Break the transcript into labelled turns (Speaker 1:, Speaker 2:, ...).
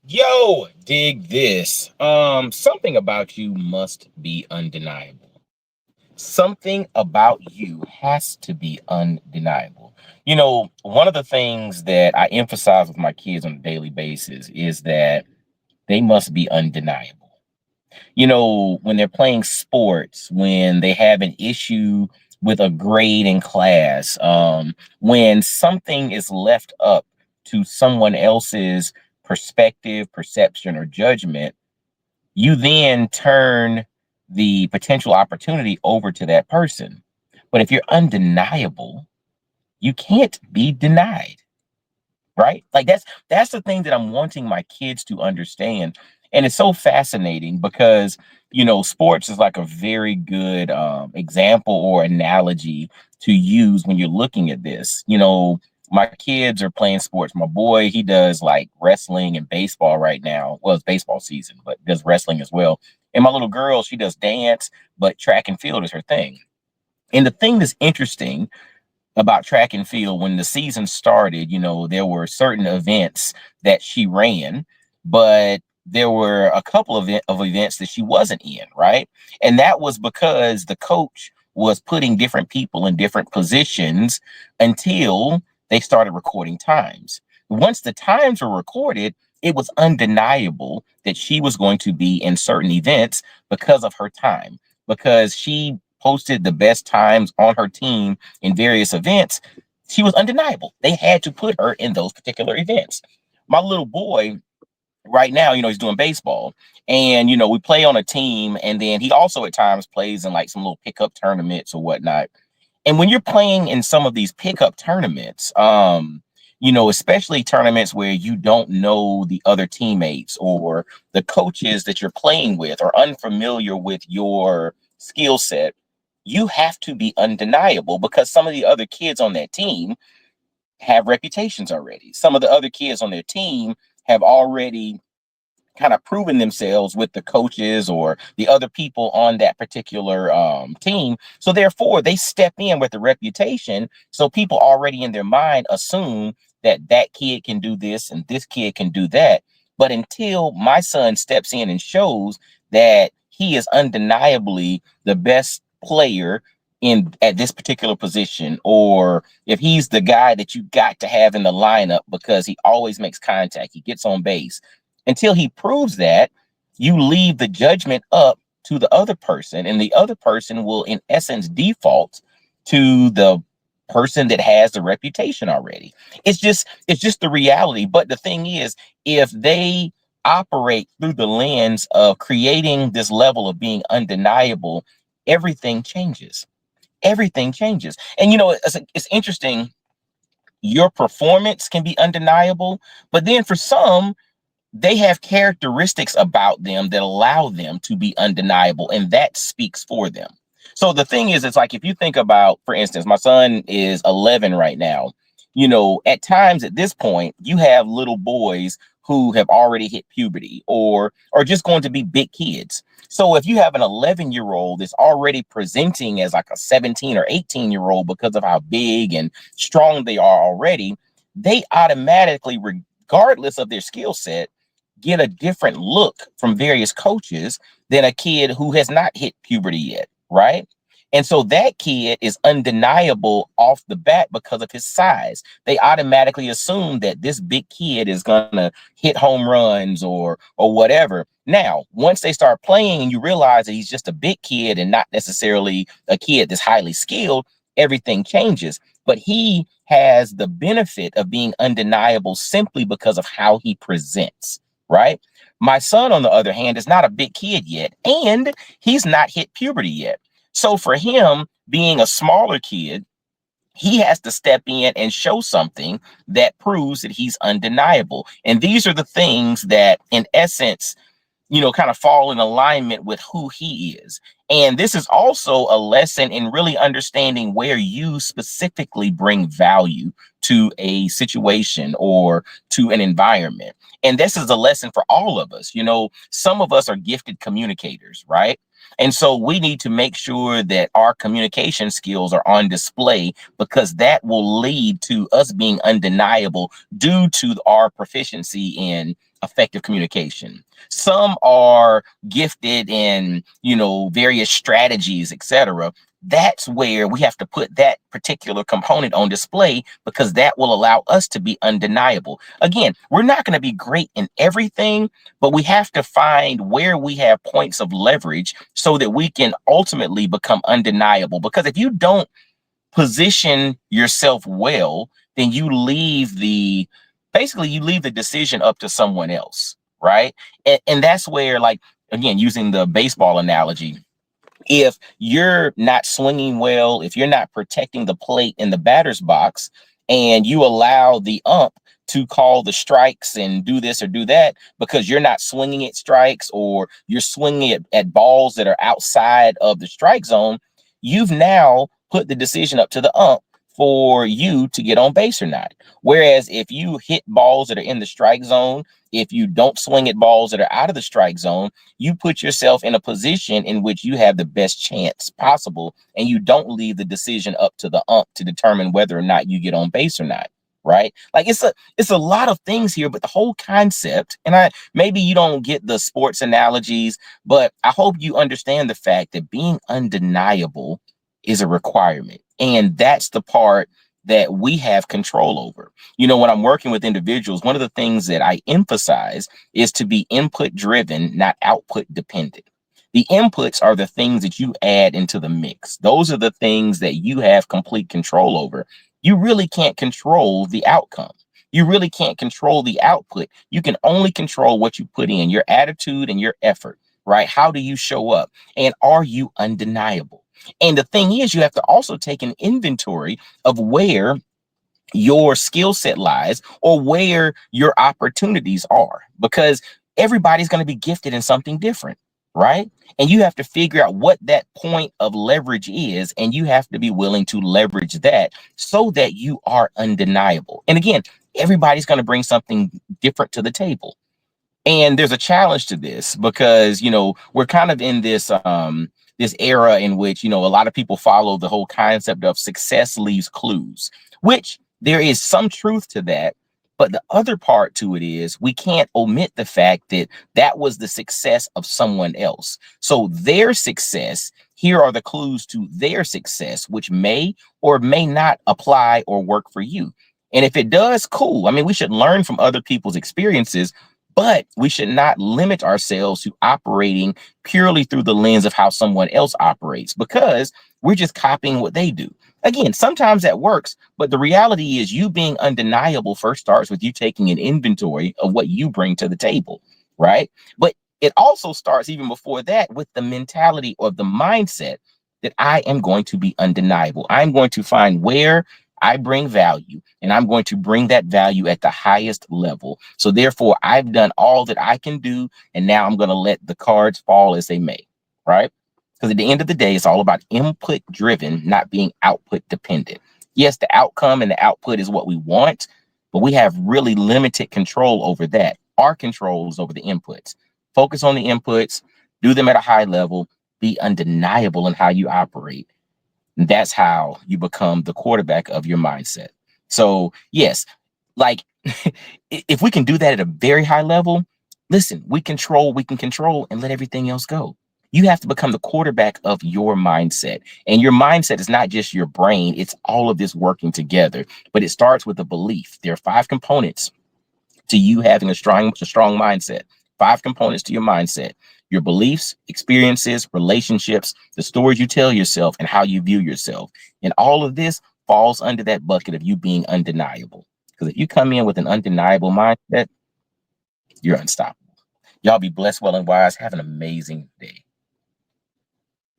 Speaker 1: Yo, dig this. Something about you must be undeniable. Something about you has to be undeniable. One of the things that I emphasize with my kids on a daily basis is that they must be undeniable. When they're playing sports, when they have an issue with a grade in class, when something is left up to someone else's perspective, perception, or judgment, you then turn the potential opportunity over to that person. But if you're undeniable, you can't be denied, right? Like that's the thing that I'm wanting my kids to understand. And it's so fascinating because sports is like a very good example or analogy to use when you're looking at this. My kids are playing sports. My boy, he does like wrestling and baseball right now. Well, it's baseball season, but does wrestling as well. And my little girl, she does dance, but track and field is her thing. And the thing that's interesting about track and field, when the season started, there were certain events that she ran, but there were a couple of events that she wasn't in, right? And that was because the coach was putting different people in different positions until they started recording times. Once the times were recorded, it was undeniable that she was going to be in certain events because of her time, because she posted the best times on her team in various events. She was undeniable. They had to put her in those particular events. My little boy, right now, he's doing baseball. And, we play on a team. And then he also at times plays in like some little pickup tournaments or whatnot. And when you're playing in some of these pickup tournaments, especially tournaments where you don't know the other teammates or the coaches that you're playing with are unfamiliar with your skill set, you have to be undeniable because some of the other kids on that team have reputations already. Some of the other kids on their team have already kind of proven themselves with the coaches or the other people on that particular team. So therefore, they step in with a reputation. So people already in their mind assume that that kid can do this and this kid can do that. But until my son steps in and shows that he is undeniably the best player in at this particular position, or if he's the guy that you got to have in the lineup because he always makes contact, he gets on base, until he proves that, you leave the judgment up to the other person, and the other person will, in essence, default to the person that has the reputation already. It's just the reality. But the thing is, if they operate through the lens of creating this level of being undeniable, everything changes. Everything changes. And it's interesting. Your performance can be undeniable, but then for some, they have characteristics about them that allow them to be undeniable, and that speaks for them. So the thing is, it's like if you think about, for instance, my son is 11 right now. At times at this point, you have little boys who have already hit puberty or are just going to be big kids. So if you have an 11-year-old that's already presenting as like a 17 or 18-year-old because of how big and strong they are already, they automatically, regardless of their skill set, get a different look from various coaches than a kid who has not hit puberty yet, right? And so that kid is undeniable off the bat because of his size. They automatically assume that this big kid is gonna hit home runs or whatever. Now, once they start playing and you realize that he's just a big kid and not necessarily a kid that's highly skilled, everything changes. But he has the benefit of being undeniable simply because of how he presents, right? My son, on the other hand, is not a big kid yet, and he's not hit puberty yet. So for him, being a smaller kid, he has to step in and show something that proves that he's undeniable. And these are the things that, in essence, kind of fall in alignment with who he is. And this is also a lesson in really understanding where you specifically bring value to a situation or to an environment. And this is a lesson for all of us. Some of us are gifted communicators, right? And so we need to make sure that our communication skills are on display because that will lead to us being undeniable due to our proficiency in effective communication. Some are gifted in, various strategies, etc. That's where we have to put that particular component on display because that will allow us to be undeniable. Again, we're not going to be great in everything, but we have to find where we have points of leverage so that we can ultimately become undeniable. Because if you don't position yourself well, then you leave the decision up to someone else, right? And that's where, like, again, using the baseball analogy, if you're not swinging well, if you're not protecting the plate in the batter's box, and you allow the ump to call the strikes and do this or do that because you're not swinging at strikes, or you're swinging at balls that are outside of the strike zone, you've now put the decision up to the ump for you to get on base or not. Whereas if you hit balls that are in the strike zone, if you don't swing at balls that are out of the strike zone, you put yourself in a position in which you have the best chance possible, and you don't leave the decision up to the ump to determine whether or not you get on base or not. Right? Like, it's a lot of things here, but the whole concept, and maybe you don't get the sports analogies, but I hope you understand the fact that being undeniable is a requirement. And that's the part that we have control over. When I'm working with individuals, one of the things that I emphasize is to be input driven, not output dependent. The inputs are the things that you add into the mix. Those are the things that you have complete control over. You really can't control the outcome. You really can't control the output. You can only control what you put in, your attitude and your effort, right? How do you show up? And are you undeniable? And the thing is, you have to also take an inventory of where your skill set lies or where your opportunities are, because everybody's going to be gifted in something different, right? And you have to figure out what that point of leverage is, and you have to be willing to leverage that so that you are undeniable. And again, everybody's going to bring something different to the table. And there's a challenge to this because, we're kind of in this era in which, a lot of people follow the whole concept of success leaves clues, which there is some truth to that. But the other part to it is we can't omit the fact that that was the success of someone else. So their success, here are the clues to their success, which may or may not apply or work for you. And if it does, cool. I mean, we should learn from other people's experiences, but we should not limit ourselves to operating purely through the lens of how someone else operates, because we're just copying what they do. Again, sometimes that works, but the reality is you being undeniable first starts with you taking an inventory of what you bring to the table, right? But it also starts even before that with the mentality or the mindset that I am going to be undeniable. I'm going to find where I bring value, and I'm going to bring that value at the highest level. So therefore, I've done all that I can do, and now I'm going to let the cards fall as they may, right? Because at the end of the day, it's all about input driven, not being output dependent. Yes, the outcome and the output is what we want, but we have really limited control over that. Our control is over the inputs. Focus on the inputs, do them at a high level, be undeniable in how you operate. And that's how you become the quarterback of your mindset. So, yes, like if we can do that at a very high level, listen, we can control and let everything else go. You have to become the quarterback of your mindset. And your mindset is not just your brain, it's all of this working together. But it starts with a belief. There are 5 components to you having a strong mindset. 5 components to your mindset: your beliefs, experiences, relationships, the stories you tell yourself, and how you view yourself. And all of this falls under that bucket of you being undeniable. Because if you come in with an undeniable mindset, you're unstoppable. Y'all be blessed, well, and wise. Have an amazing day.